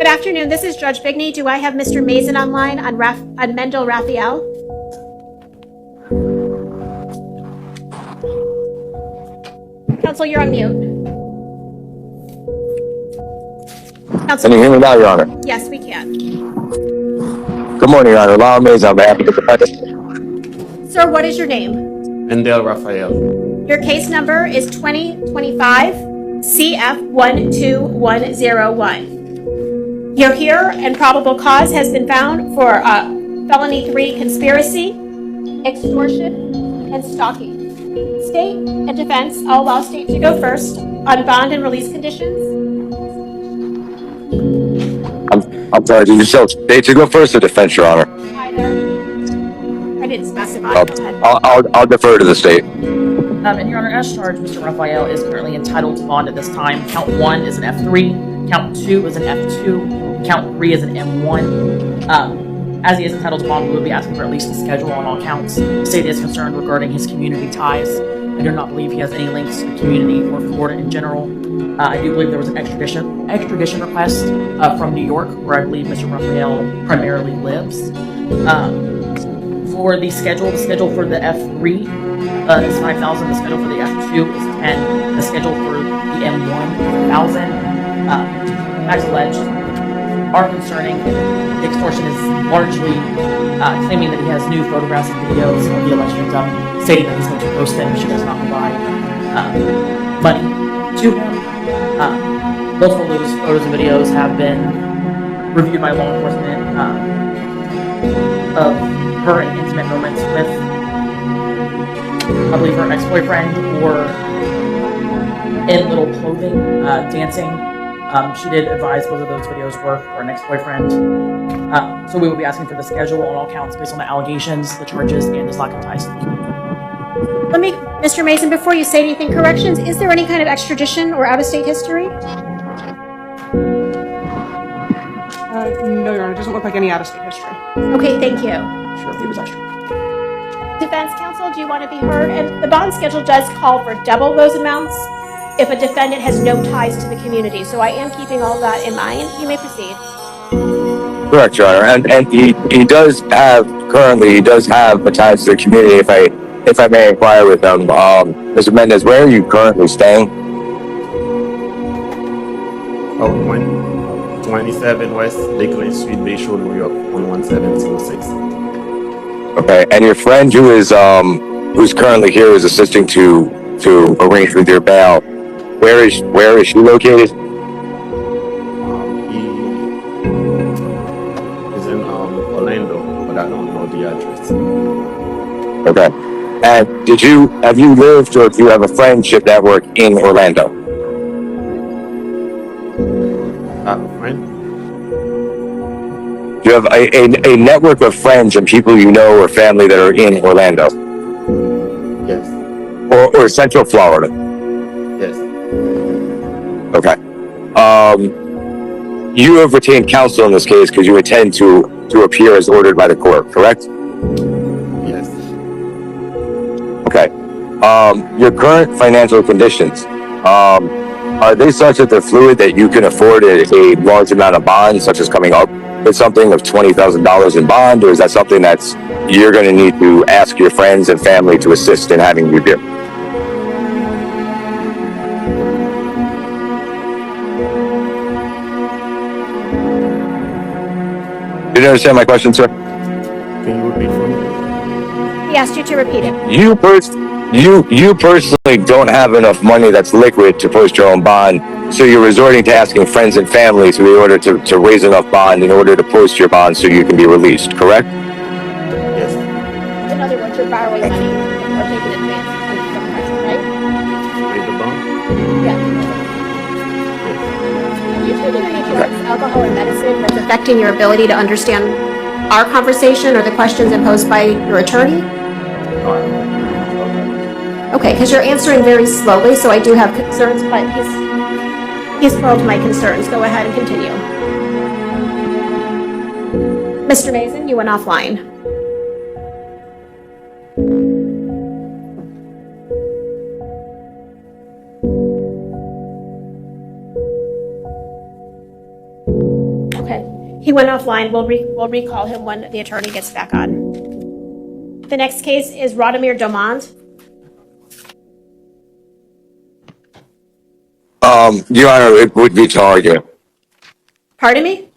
Good afternoon. This is Judge Bigney. Do I have Mr. Mason online on Mendel Rafael? Counsel, you're on mute. Counsel, Can you hear me now, Your Honor? yes, we can. Good morning, Your Honor. Lyle Mays on behalf of the defendant. Sir, what is your name? Mendel Rafael. Your case number is 2025 CF12101. You're here and probable cause has been found for felony 3 conspiracy, extortion, and stalking. State and defense, I'll allow state to go first on bond and release conditions. I'm sorry, did you say state to go first or defense, Your Honor? Either. I didn't specify. Go ahead. I'll defer to the state. And Your Honor, as charged, Mr. Rafael is currently entitled to bond at this time. Count 1 is an F3, count 2 is an F2, count 3 is an M1. As he is entitled to bond, we will be asking for at least the schedule on all counts. The state is concerned regarding his community ties. I do not believe he has any links to the community or Florida in general. I do believe there was an extradition request from New York, where I believe Mr. Rafael primarily lives. For the schedule for the F3 is 5,000. The schedule for the F2 is 10. The schedule for the M1 is 1,000. As alleged, are concerning. The extortion is largely claiming that he has new photographs and videos of the alleged victim, stating that he's going to post them if she does not provide money to him. Both of those photos and videos have been reviewed by law enforcement of her in intimate moments with, I believe, her ex-boyfriend, or in little clothing, dancing. She did advise both of those videos were for an ex-boyfriend. So we will be asking for the schedule on all counts based on the allegations, the charges, and his lack of ties to the community. Let me, Mr. Mason, before you say anything, corrections, is there any kind of extradition or out-of-state history? No, Your Honor, it doesn't look like any out-of-state history. Okay, thank you. Sure, if he was extra. Defense counsel, do you want to be heard? And the bond schedule does call for double those amounts if a defendant has no ties to the community. So I am keeping all that in mind. You may proceed. Correct, Your Honor. And he does have the ties to the community. If I may inquire with him, Mr. Mendez, where are you currently staying? 27 West Lakeland Street, Bayshore, New York, 11706. Okay, and your friend who's currently here is assisting to arrange with your bail. Where is she located? He is in Orlando, but I don't know the address. Okay. And have you lived or do you have a friendship network in Orlando? I have a friend. Do you have a network of friends and people you know or family that are in Orlando? Yes. Or Central Florida? Yes. Okay. You have retained counsel in this case because you intend to appear as ordered by the court, correct? Yes. Okay. Your current financial conditions, are they such that they're fluid that you can afford a large amount of bond, such as coming up with something of $20,000 in bond, or is that something that's you're going to need to ask your friends and family to assist in having you do? Did you understand my question, sir? Can you repeat for me? He asked you to repeat it. You personally don't have enough money that's liquid to post your own bond, so you're resorting to asking friends and family in order to raise enough bond in order to post your bond so you can be released, correct? Yes. In other words, you're borrowing money or taking advance from prison, right? Pay the bond? Yeah. Are you taking any drugs, alcohol, or medicine that's affecting your ability to understand our conversation or the questions imposed by your attorney? No, I don't. Okay, because you're answering very slowly, so I do have concerns, but he's probed my concerns. Go ahead and continue. Mr. Mason, you went offline. Okay. He went offline. We'll recall him when the attorney gets back on. The next case is Radomir Domond. Your Honor, it would be to argue. Pardon me?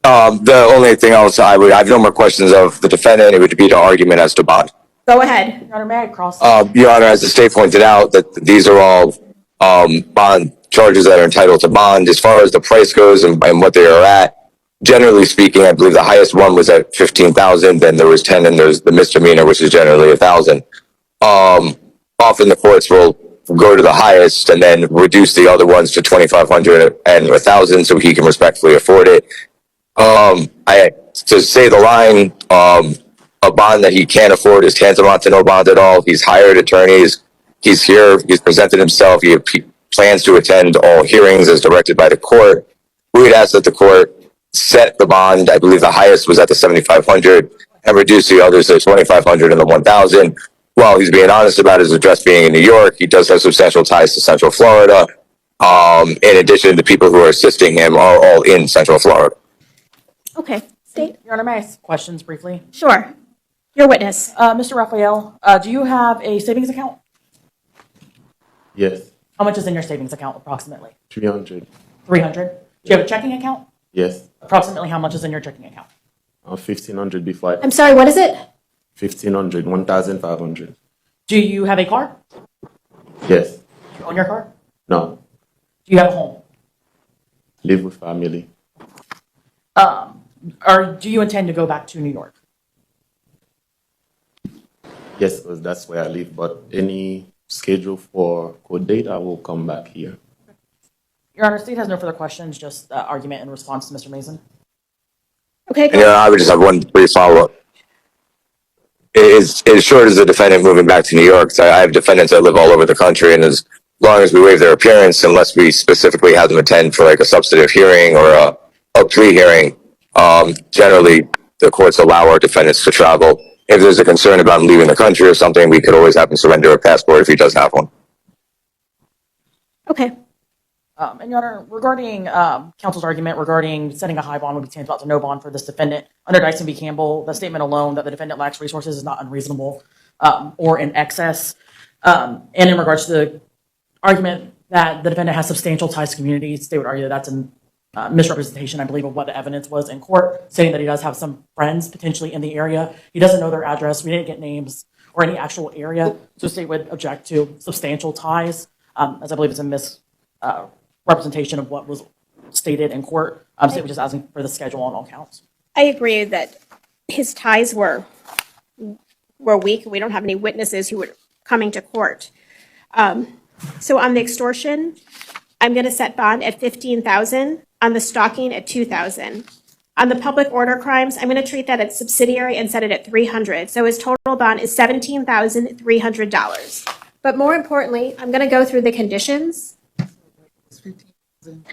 The only thing else I have no more questions of the defendant. It would be to argument as to bond. Go ahead. Your Honor, may I cross? Your Honor, as the state pointed out, that these are all bond charges that are entitled to bond. As far as the price goes and what they are at, generally speaking, I believe the highest one was at 15,000. Then there was 10, and there's the misdemeanor, which is generally 1,000. Often the courts will go to the highest and then reduce the other ones to 2,500 and 1,000, so he can respectfully afford it. To say the line, a bond that he can't afford is tantamount to no bond at all. He's hired attorneys. He's here. He's presented himself. He plans to attend all hearings as directed by the court. We would ask that the court set the bond. I believe the highest was at the 7,500 and reduce the others to 2,500 and the 1,000. While he's being honest about his address being in New York, he does have substantial ties to Central Florida. In addition, the people who are assisting him are all in Central Florida. Okay. State. Your Honor, may I ask questions briefly? Sure. Your witness. Mr. Rafael, do you have a savings account? Yes. How much is in your savings account approximately? 300. 300. Do you have a checking account? Yes. Approximately how much is in your checking account? 1,500 before. I'm sorry, what is it? 1,500. 1,500. Do you have a car? Yes. Do you own your car? No. Do you have a home? Live with family. Or do you intend to go back to New York? Yes, because that's where I live. But any schedule for court date, I will come back here. Your Honor, state has no further questions, just argument in response to Mr. Mason. Okay. And I would just have one brief follow-up. As short as the defendant moving back to New York, so I have defendants that live all over the country, and as long as we waive their appearance, unless we specifically have them attend for like a substantive hearing or a plea hearing, generally the courts allow our defendants to travel. If there's a concern about him leaving the country or something, we could always have him surrender a passport if he does have one. Okay. And Your Honor, regarding counsel's argument regarding setting a high bond would be tantamount to no bond for this defendant, under Dyson v. Campbell, the statement alone that the defendant lacks resources is not unreasonable or in excess. And in regards to the argument that the defendant has substantial ties to communities, they would argue that that's a misrepresentation, I believe, of what the evidence was in court, saying that he does have some friends potentially in the area. He doesn't know their address. We didn't get names or any actual area. So the state would object to substantial ties, as I believe it's a misrepresentation of what was stated in court. The state was just asking for the schedule on all counts. I agree that his ties were weak. We don't have any witnesses who were coming to court. So on the extortion, I'm going to set bond at $15,000. On the stalking at $2,000. On the public order crimes, I'm going to treat that as subsidiary and set it at $300. So his total bond is $17,300. But more importantly, I'm going to go through the conditions.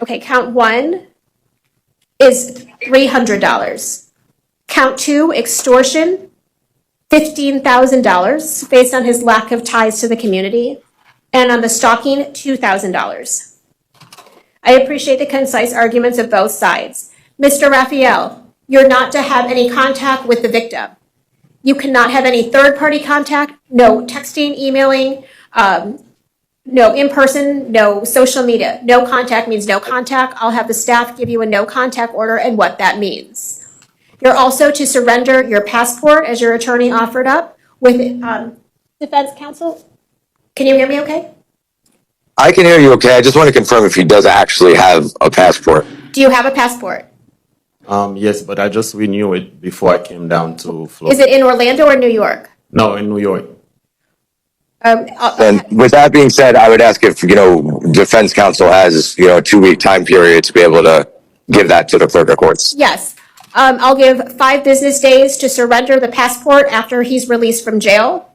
Okay, count 1 is $300. Count 2, extortion, $15,000 based on his lack of ties to the community. And on the stalking, $2,000. I appreciate the concise arguments of both sides. Mr. Rafael, you're not to have any contact with the victim. You cannot have any third-party contact, no texting, emailing, no in-person, no social media. No contact means no contact. I'll have the staff give you a no contact order and what that means. You're also to surrender your passport as your attorney offered up with defense counsel. Can you hear me okay? I can hear you okay. I just want to confirm if he does actually have a passport. Do you have a passport? Yes, but I just renewed it before I came down to Florida. Is it in Orlando or New York? No, in New York. And with that being said, I would ask if, defense counsel has, a 2-week time period to be able to give that to the clerk of courts. Yes. I'll give 5 business days to surrender the passport after he's released from jail.